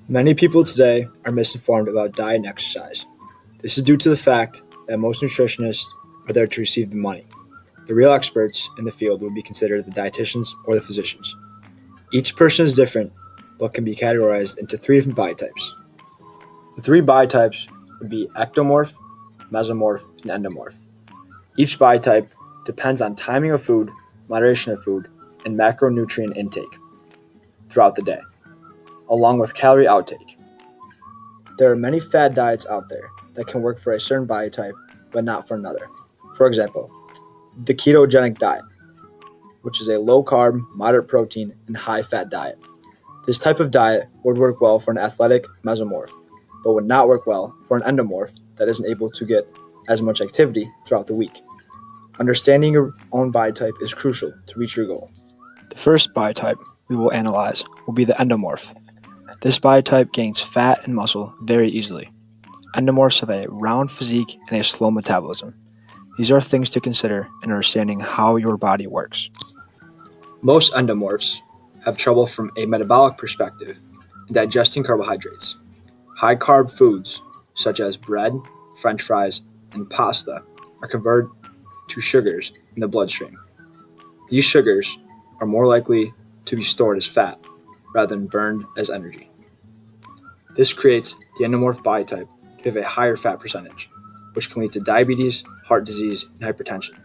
Many people today are misinformed about diet and exercise. This is due to the fact that most nutritionists are there to receive the money. The real experts in the field would be considered the dietitians or the physicians. Each person is different, but can be categorized into three different body types. The three body types would be ectomorph, mesomorph, and endomorph. Each body type depends on timing of food, moderation of food, and macronutrient intake throughout the day, along with calorie outtake. There are many fad diets out there that can work for a certain body type, but not for another. For example, the ketogenic diet, which is a low carb, moderate protein, and high fat diet. This type of diet would work well for an athletic mesomorph, but would not work well for an endomorph that isn't able to get as much activity throughout the week. Understanding your own body type is crucial to reach your goal. The first body type we will analyze will be the endomorph. This body type gains fat and muscle very easily. Endomorphs have a round physique and a slow metabolism. These are things to consider in understanding how your body works. Most endomorphs have trouble from a metabolic perspective in digesting carbohydrates. High carb foods such as bread, french fries, and pasta are converted to sugars in the bloodstream. These sugars are more likely to be stored as fat rather than burned as energy. This creates the endomorph body type to have a higher fat percentage, which can lead to diabetes, heart disease, and hypertension.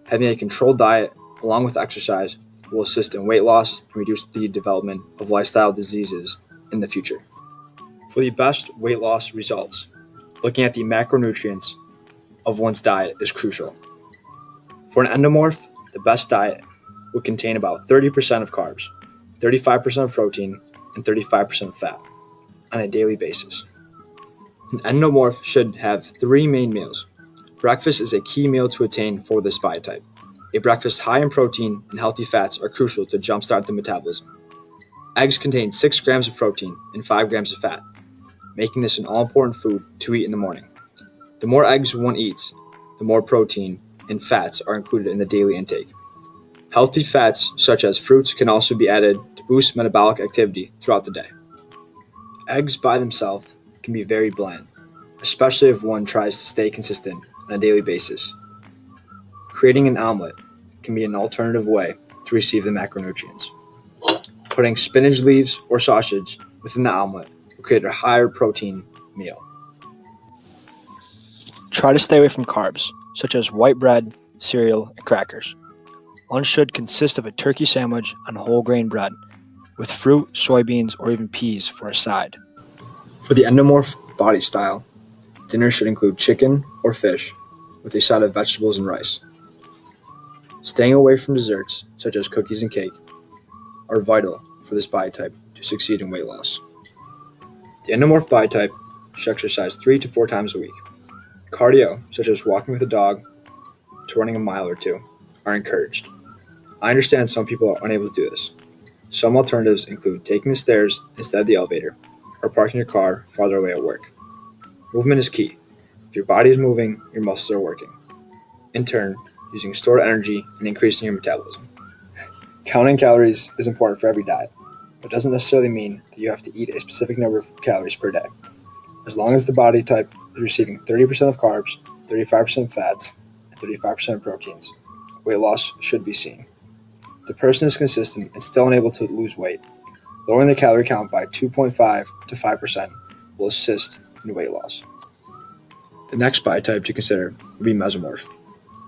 Having a controlled diet along with exercise will assist in weight loss and reduce the development of lifestyle diseases in the future. For the best weight loss results, looking at the macronutrients of one's diet is crucial. For an endomorph, the best diet would contain about 30% of carbs, 35% of protein, and 35% of fat on a daily basis. An endomorph should have three main meals. Breakfast is a key meal to attain for this body type. A breakfast high in protein and healthy fats are crucial to jumpstart the metabolism. Eggs contain 6 grams of protein and 5 grams of fat, making this an all-important food to eat in the morning. The more eggs one eats, the more protein and fats are included in the daily intake. Healthy fats, such as fruits, can also be added to boost metabolic activity throughout the day. Eggs by themselves can be very bland, especially if one tries to stay consistent on a daily basis. Creating an omelet can be an alternative way to receive the macronutrients. Putting spinach leaves or sausage within the omelet will create a higher protein meal. Try to stay away from carbs, such as white bread, cereal, and crackers. Lunch should consist of a turkey sandwich on whole grain bread, with fruit, soybeans, or even peas for a side. For the endomorph body style, dinner should include chicken or fish with a side of vegetables and rice. Staying away from desserts, such as cookies and cake, are vital for this body type to succeed in weight loss. The endomorph body type should exercise 3 to 4 times a week. Cardio, such as walking with a dog to running a mile or two, are encouraged. I understand some people are unable to do this. Some alternatives include taking the stairs instead of the elevator, or parking your car farther away at work. Movement is key. If your body is moving, your muscles are working. In turn, using stored energy and increasing your metabolism. Counting calories is important for every diet, but doesn't necessarily mean that you have to eat a specific number of calories per day. As long as the body type is receiving 30% of carbs, 35% of fats, and 35% of proteins, weight loss should be seen. If the person is consistent and still unable to lose weight, lowering the calorie count by 2.5 to 5% will assist in weight loss. The next body type to consider would be mesomorph.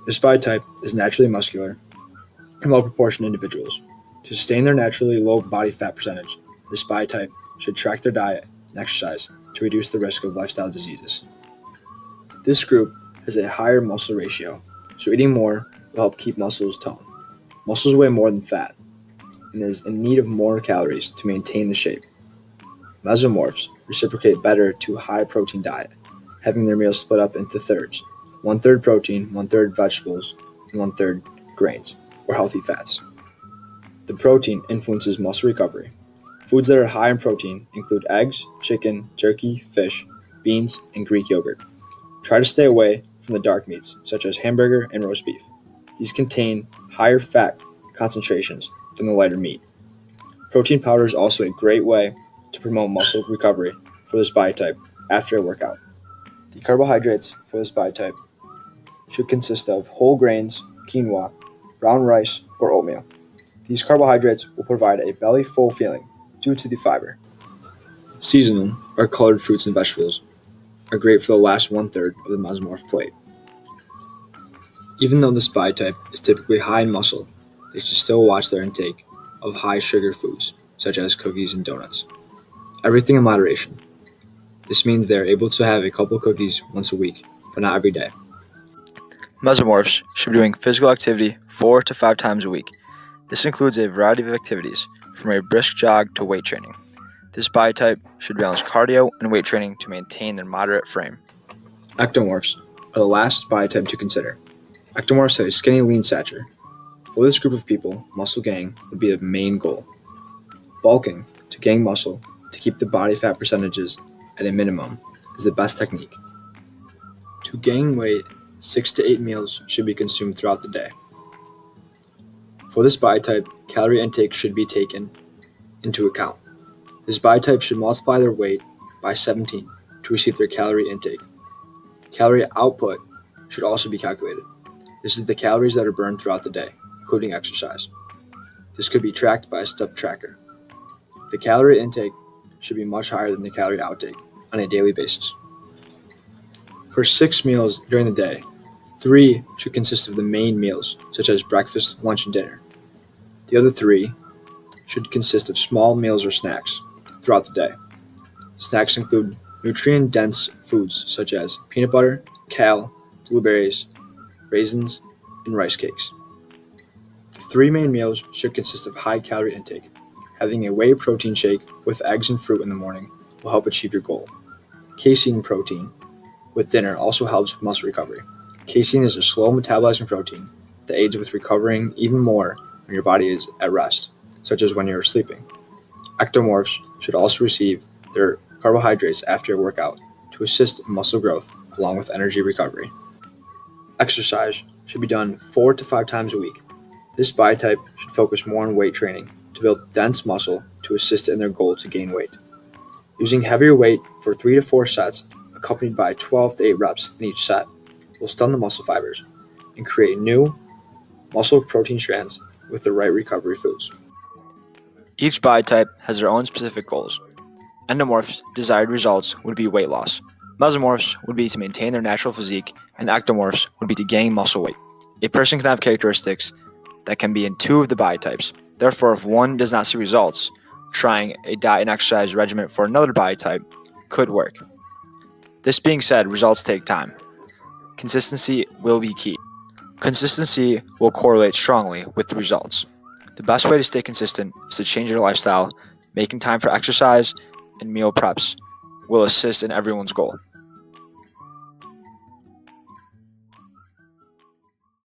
This body type is naturally muscular and well-proportioned individuals. To sustain their naturally low body fat percentage, this body type should track their diet and exercise to reduce the risk of lifestyle diseases. This group has a higher muscle ratio, so eating more will help keep muscles toned. Muscles weigh more than fat and is in need of more calories to maintain the shape. Mesomorphs reciprocate better to a high protein diet, having their meals split up into thirds: 1/3 protein, 1/3 vegetables, and 1/3 grains or healthy fats. The protein influences muscle recovery. Foods that are high in protein include eggs, chicken, turkey, fish, beans, and Greek yogurt. Try to stay away from the dark meats, such as hamburger and roast beef. These contain higher fat concentrations than the lighter meat. Protein powder is also a great way to promote muscle recovery for this body type after a workout. The carbohydrates for this body type should consist of whole grains, quinoa, brown rice, or oatmeal. These carbohydrates will provide a belly-full feeling due to the fiber. Seasonal or colored fruits and vegetables are great for the last one-third of the mesomorph plate. Even though this body type is typically high in muscle, they should still watch their intake of high-sugar foods, such as cookies and donuts. Everything in moderation. This means they are able to have a couple cookies once a week, but not every day. Mesomorphs should be doing physical activity 4 to 5 times a week. This includes a variety of activities, from a brisk jog to weight training. This body type should balance cardio and weight training to maintain their moderate frame. Ectomorphs are the last body type to consider. Ectomorphs have a skinny, lean stature. For this group of people, muscle gain would be the main goal. Bulking to gain muscle to keep the body fat percentages at a minimum is the best technique. To gain weight, 6 to 8 meals should be consumed throughout the day. For this body type, calorie intake should be taken into account. This body type should multiply their weight by 17 to receive their calorie intake. Calorie output should also be calculated. This is the calories that are burned throughout the day, including exercise. This could be tracked by a step tracker. The calorie intake should be much higher than the calorie outtake on a daily basis. For 6 meals during the day, 3 should consist of the main meals, such as breakfast, lunch, and dinner. The other 3 should consist of small meals or snacks throughout the day. Snacks include nutrient-dense foods such as peanut butter, kale, blueberries, raisins, and rice cakes. The 3 main meals should consist of high calorie intake. Having a whey protein shake with eggs and fruit in the morning will help achieve your goal. Casein protein with dinner also helps with muscle recovery. Casein is a slow metabolizing protein that aids with recovering even more when your body is at rest, such as when you're sleeping. Ectomorphs should also receive their carbohydrates after a workout to assist in muscle growth along with energy recovery. Exercise should be done 4 to 5 times a week. This body type should focus more on weight training to build dense muscle to assist in their goal to gain weight. Using heavier weight for 3 to 4 sets, accompanied by 12 to 8 reps in each set, will stun the muscle fibers and create new muscle protein strands with the right recovery foods. Each body type has their own specific goals. Endomorphs' desired results would be weight loss. Mesomorphs would be to maintain their natural physique, and ectomorphs would be to gain muscle weight. A person can have characteristics that can be in 2 of the body types. Therefore, if one does not see results, trying a diet and exercise regimen for another body type could work. This being said, results take time. Consistency will be key. Consistency will correlate strongly with the results. The best way to stay consistent is to change your lifestyle. Making time for exercise and meal preps will assist in everyone's goal.